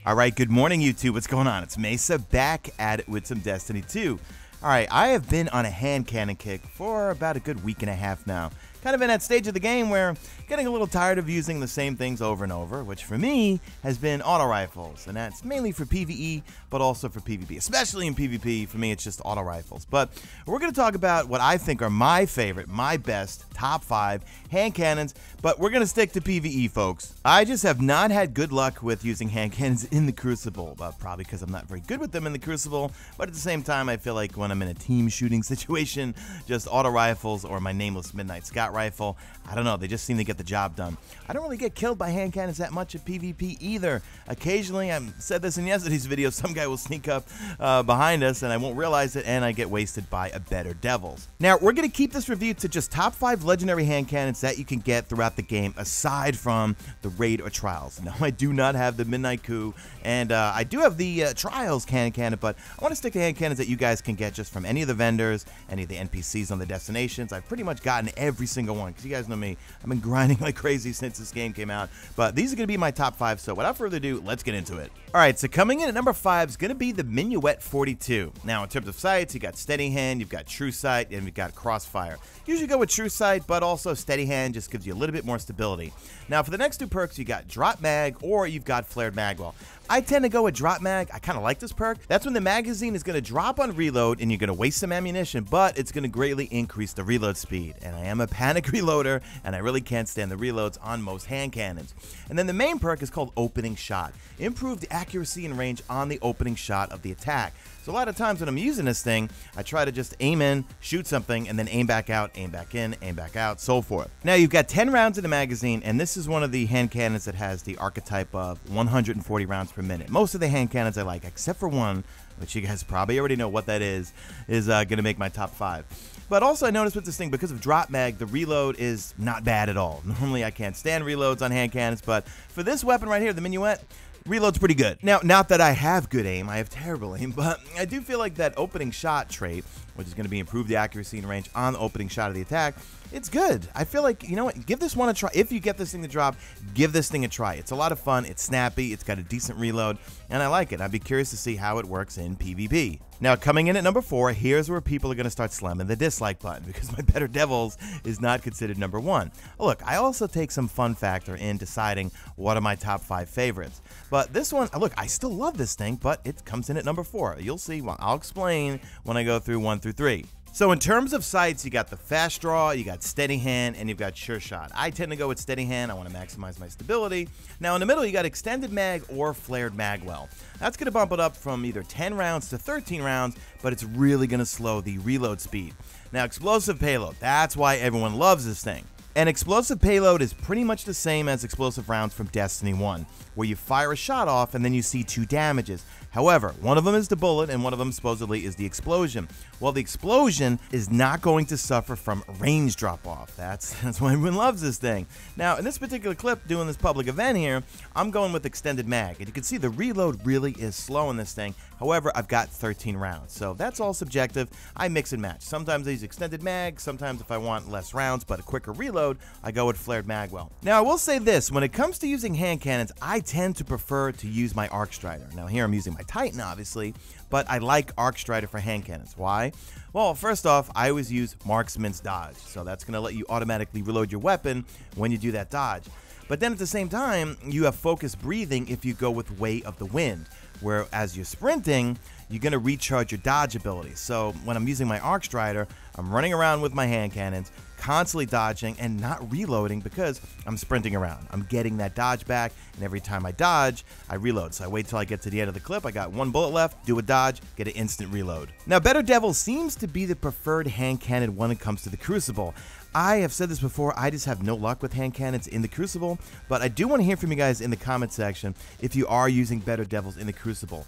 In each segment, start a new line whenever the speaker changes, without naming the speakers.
All right, good morning, YouTube. What's going on? It's Mesa back at it with some Destiny 2. All right, I have been on a hand cannon kick for about a good week and a half now. Kind of in that stage of the game where getting a little tired of using the same things over and over, which for me has been auto rifles, and that's mainly for PvE, but also for PvP. Especially in PvP, for me, it's just auto rifles. But we're going to talk about what I think are my favorite, my best, top 5 hand cannons, but we're going to stick to PvE, folks. I just have not had good luck with using hand cannons in the Crucible, probably because I'm not very good with them in the Crucible, but at the same time, I feel like when I'm in a team shooting situation, just auto rifles or my nameless Midnight Scout rifle, I don't know, they just seem to get the job done. I don't really get killed by hand cannons that much at PvP either. Occasionally, I said this in yesterday's video, some guy will sneak up behind us and I won't realize it, and I get wasted by a better Devils. Now, we're going to keep this review to just top 5 legendary hand cannons that you can get throughout the game aside from the raid or trials. Now, I do not have the Midnight Coup, and I do have the trials cannon, but I want to stick to hand cannons that you guys can get just from any of the vendors, any of the NPCs on the destinations. I've pretty much gotten every single one, because you guys know me, I've been grinding like crazy since this game came out, but these are going to be my top 5, so without further ado, let's get into it. Alright, so coming in at number 5 is going to be the Minuet 42. Now, in terms of sights, you got Steady Hand, you've got True Sight, and you've got Crossfire. Usually go with True Sight, but also Steady Hand just gives you a little bit more stability. Now, for the next 2 perks, you got Drop Mag, or you've got Flared Magwell. I tend to go with Drop Mag. I kind of like this perk. That's when the magazine is going to drop on reload and you're going to waste some ammunition, but it's going to greatly increase the reload speed. And I am a panic reloader, and I really can't stand the reloads on most hand cannons. And then the main perk is called Opening Shot. Improved accuracy and range on the opening shot of the attack. So a lot of times when I'm using this thing, I try to just aim in, shoot something, and then aim back out, aim back in, aim back out, so forth. Now, you've got 10 rounds in the magazine, and this is one of the hand cannons that has the archetype of 140 rounds per minute. Most of the hand cannons I like, except for one, which you guys probably already know what that is going to make my top 5. But also I noticed with this thing, because of Drop Mag, the reload is not bad at all. Normally I can't stand reloads on hand cannons, but for this weapon right here, the Minuet, reload's pretty good. Now, not that I have good aim, I have terrible aim, but I do feel like that opening shot trait, which is going to be improved the accuracy and range on the opening shot of the attack, it's good. I feel like, you know what, give this one a try. If you get this thing to drop, give this thing a try. It's a lot of fun, it's snappy, it's got a decent reload, and I like it. I'd be curious to see how it works in PvP. Now, coming in at number 4, here's where people are going to start slamming the dislike button, because my Better Devils is not considered number 1. Look, I also take some fun factor in deciding what are my top 5 favorites. But this one, look, I still love this thing, but it comes in at number 4. You'll see, well, I'll explain when I go through 1 through 3. So in terms of sights, you got the Fast Draw, you got Steady Hand, and you've got Sure Shot. I tend to go with Steady Hand. I want to maximize my stability. Now in the middle, you got Extended Mag or Flared Magwell. That's going to bump it up from either 10 rounds to 13 rounds, but it's really going to slow the reload speed. Now, Explosive Payload, that's why everyone loves this thing. And Explosive Payload is pretty much the same as explosive rounds from Destiny 1, where you fire a shot off and then you see 2 damages. However, one of them is the bullet and one of them supposedly is the explosion. Well, the explosion is not going to suffer from range drop-off. That's why everyone loves this thing. Now, in this particular clip, doing this public event here, I'm going with Extended Mag. And you can see the reload really is slow in this thing. However, I've got 13 rounds, so that's all subjective. I mix and match. Sometimes I use Extended Mag, sometimes if I want less rounds but a quicker reload, I go with Flared Magwell. Now, I will say this, when it comes to using hand cannons, I tend to prefer to use my Arc Strider. Now, here I'm using my Titan, obviously, but I like Arc Strider for hand cannons. Why? Well, first off, I always use Marksman's Dodge, so that's going to let you automatically reload your weapon when you do that dodge. But then at the same time, you have focused breathing if you go with Way of the Wind, where as you're sprinting, you're going to recharge your dodge ability. So when I'm using my Arc Strider, I'm running around with my hand cannons, constantly dodging and not reloading because I'm sprinting around. I'm getting that dodge back, and every time I dodge, I reload. So I wait till I get to the end of the clip. I got 1 bullet left, do a dodge, get an instant reload. Now, Better Devil seems to be the preferred hand cannon when it comes to the Crucible. I have said this before, I just have no luck with hand cannons in the Crucible, but I do want to hear from you guys in the comment section if you are using Better Devils in the Crucible.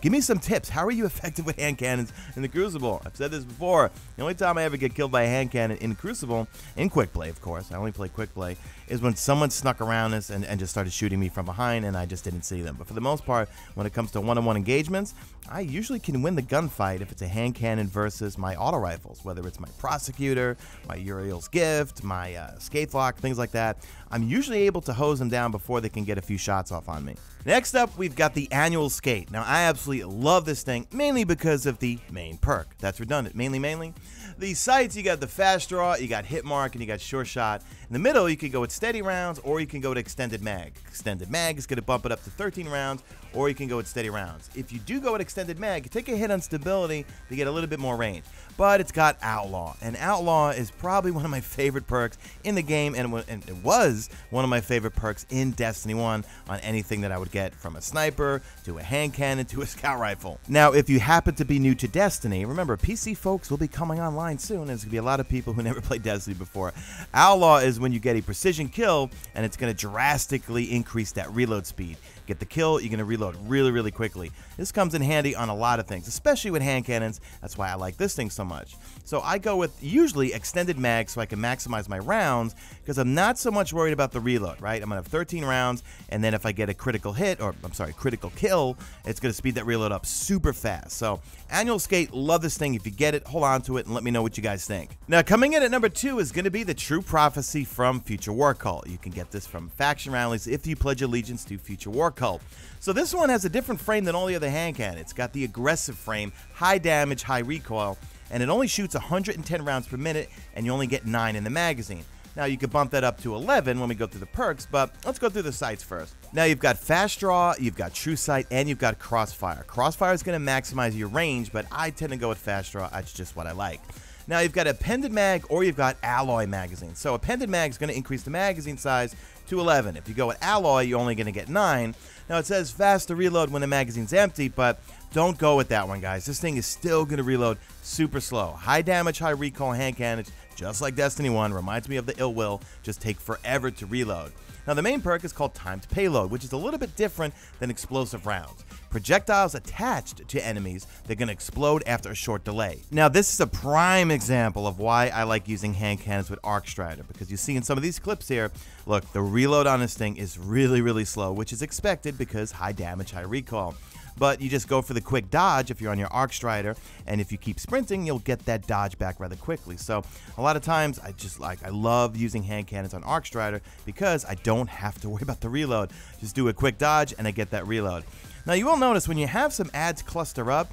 Give me some tips. How are you effective with hand cannons in the Crucible? I've said this before. The only time I ever get killed by a hand cannon in the Crucible, in Quick Play, of course, I only play Quick Play, is when someone snuck around us and just started shooting me from behind and I just didn't see them. But for the most part, when it comes to one-on-one engagements, I usually can win the gunfight if it's a hand cannon versus my auto rifles, whether it's my Prosecutor, my Uriel's Gift, my Skatelock, things like that. I'm usually able to hose them down before they can get a few shots off on me. Next up, we've got the Annual Skate. Now, I absolutely love this thing, mainly because of the main perk. That's redundant. Mainly. The sights, you got the fast draw, you got hit mark, and you got sure shot. In the middle, you can go with steady rounds, or you can go with extended mag. Extended mag is going to bump it up to 13 rounds, or you can go with steady rounds. If you do go with extended mag, you take a hit on stability to get a little bit more range. But it's got Outlaw, and Outlaw is probably one of my favorite perks in the game, and it was one of my favorite perks in Destiny 1 on anything that I would get, from a sniper to a hand cannon to a scout rifle. Now, if you happen to be new to Destiny, remember, PC folks will be coming online soon, and there's going to be a lot of people who never played Destiny before. Outlaw is when you get a precision kill, and it's going to drastically increase that reload speed. Get the kill, you're going to reload really quickly. This comes in handy on a lot of things, especially with hand cannons. That's why I like this thing so much. So I go with usually extended mag so I can maximize my rounds, because I'm not so much worried about the reload, right? I'm going to have 13 rounds, and then if I get a critical hit, or I'm sorry, critical kill, it's going to speed that reload up super fast. So Annual Skate, love this thing. If you get it, hold on to it and let me know what you guys think. Now, coming in at number 2 is going to be the True Prophecy from Future War Cult. You can get this from faction rallies if you pledge allegiance to Future War Cult. So this one has a different frame than all the other hand cannons. It's got the aggressive frame, high damage, high recoil, and it only shoots 110 rounds per minute, and you only get 9 in the magazine. Now, you could bump that up to 11 when we go through the perks, but let's go through the sights first. Now, you've got Fast Draw, you've got True Sight, and you've got Crossfire. Crossfire is going to maximize your range, but I tend to go with Fast Draw. That's just what I like. Now, you've got Appended Mag, or you've got Alloy Magazine. So Appended Mag is going to increase the magazine size to 11. If you go with Alloy, you're only going to get 9. Now, it says fast to reload when the magazine's empty, but don't go with that one, guys. This thing is still going to reload super slow. High damage, high recoil hand cannons, just like Destiny 1, reminds me of the Ill Will, just take forever to reload. Now, the main perk is called Timed Payload, which is a little bit different than explosive rounds. Projectiles attached to enemies, they're going to explode after a short delay. Now, this is a prime example of why I like using hand cannons with Arc Strider, because you see in some of these clips here, look, the reload on this thing is really slow, which is expected because high damage, high recoil. But you just go for the quick dodge if you're on your Arc Strider, and if you keep sprinting, you'll get that dodge back rather quickly. So a lot of times, I love using hand cannons on Arc Strider because I don't have to worry about the reload. Just do a quick dodge, and I get that reload. Now, you will notice when you have some ads cluster up,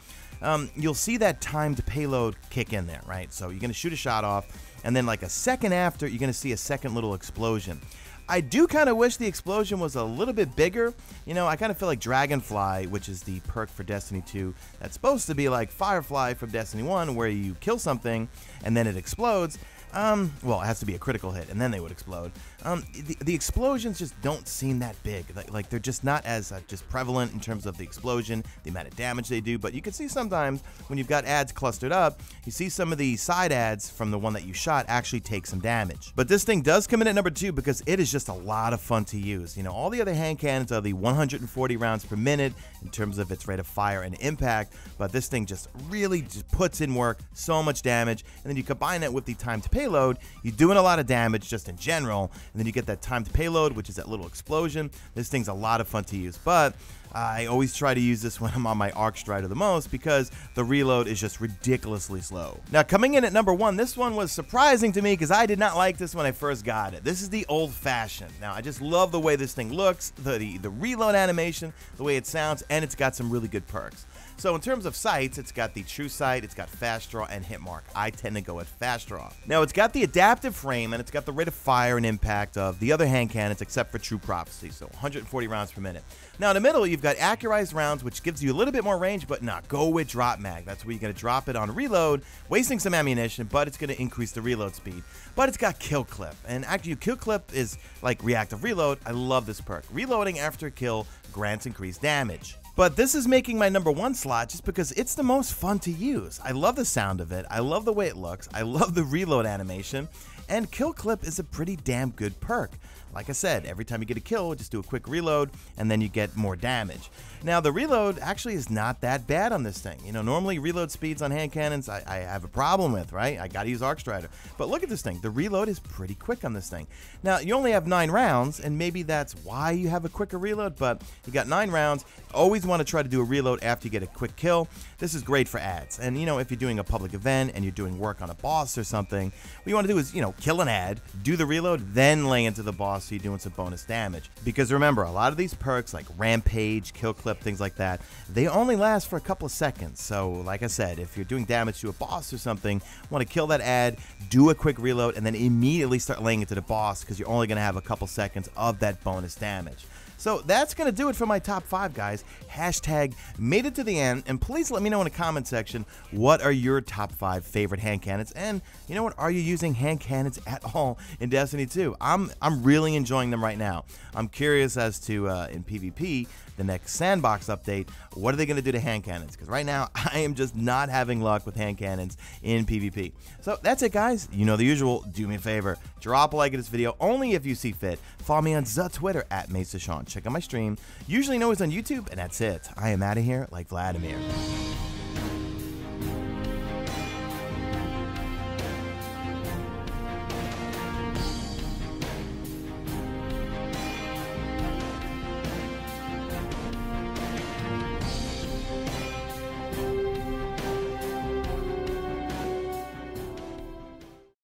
you'll see that timed payload kick in there, right? So you're going to shoot a shot off, and then like a second after, you're going to see a second little explosion. I do kind of wish the explosion was a little bit bigger. You know, I kind of feel like Dragonfly, which is the perk for Destiny 2, that's supposed to be like Firefly from Destiny 1, where you kill something and then it explodes. Well, it has to be a critical hit, and then they would explode. The explosions just don't seem that big. Like they're just not as just prevalent in terms of the explosion, the amount of damage they do. But you can see sometimes when you've got ads clustered up, you see some of the side ads from the one that you shot actually take some damage. But this thing does come in at number 2 because it is just a lot of fun to use. You know, all the other hand cannons are the 140 rounds per minute in terms of its rate of fire and impact, but this thing just really just puts in work, so much damage, and then you combine that with the timed payload, you're doing a lot of damage just in general, and then you get that timed payload, which is that little explosion. This thing's a lot of fun to use, but I always try to use this when I'm on my Arc Strider the most because the reload is just ridiculously slow. Now, coming in at number 1, this one was surprising to me because I did not like this when I first got it. This is the Old Fashioned. Now, I just love the way this thing looks, the reload animation, the way it sounds, and it's got some really good perks. So in terms of sights, it's got the True Sight, it's got Fast Draw, and Hit Mark. I tend to go with Fast Draw. Now, it's got the adaptive frame, and it's got the rate of fire and impact of the other hand cannons except for True Prophecy, so 140 rounds per minute. Now, in the middle, you've got accurized rounds, which gives you a little bit more range, but not. Go with Drop Mag. That's where you're going to drop it on reload, wasting some ammunition, but it's going to increase the reload speed. But it's got Kill Clip, and actually, Kill Clip is like reactive reload. I love this perk. Reloading after a kill grants increased damage. But this is making my number 1 slot just because it's the most fun to use. I love the sound of it. I love the way it looks. I love the reload animation. And Kill Clip is a pretty damn good perk. Like I said, every time you get a kill, just do a quick reload, and then you get more damage. Now, the reload actually is not that bad on this thing. You know, normally reload speeds on hand cannons I have a problem with, right? I gotta use Arc Strider. But look at this thing. The reload is pretty quick on this thing. Now, you only have 9 rounds, and maybe that's why you have a quicker reload, but you got 9 rounds. Always want to try to do a reload after you get a quick kill. This is great for ads. And, you know, if you're doing a public event and you're doing work on a boss or something, what you want to do is, you know, kill an ad, do the reload, then lay into the boss boss so you're doing some bonus damage. Because remember, a lot of these perks like Rampage, Kill Clip, things like that, they only last for a couple of seconds. So like I said, if you're doing damage to a boss or something, want to kill that ad, do a quick reload, and then immediately start laying into the boss because you're only going to have a couple seconds of that bonus damage. So that's going to do it for my top 5, guys. Hashtag made it to the end, and please let me know in the comment section, what are your top 5 favorite hand cannons, and you know what, are you using hand cannons at all in Destiny 2? I'm really enjoying them right now. I'm curious as to, in PvP, the next Sandbox update, what are they going to do to hand cannons? Because right now, I am just not having luck with hand cannons in PvP. So that's it, guys. You know the usual. Do me a favor. Drop a like at this video, only if you see fit. Follow me on Twitter at Mesa. Check out my stream. Usually always on YouTube, and that's it. I am out of here like Vladimir.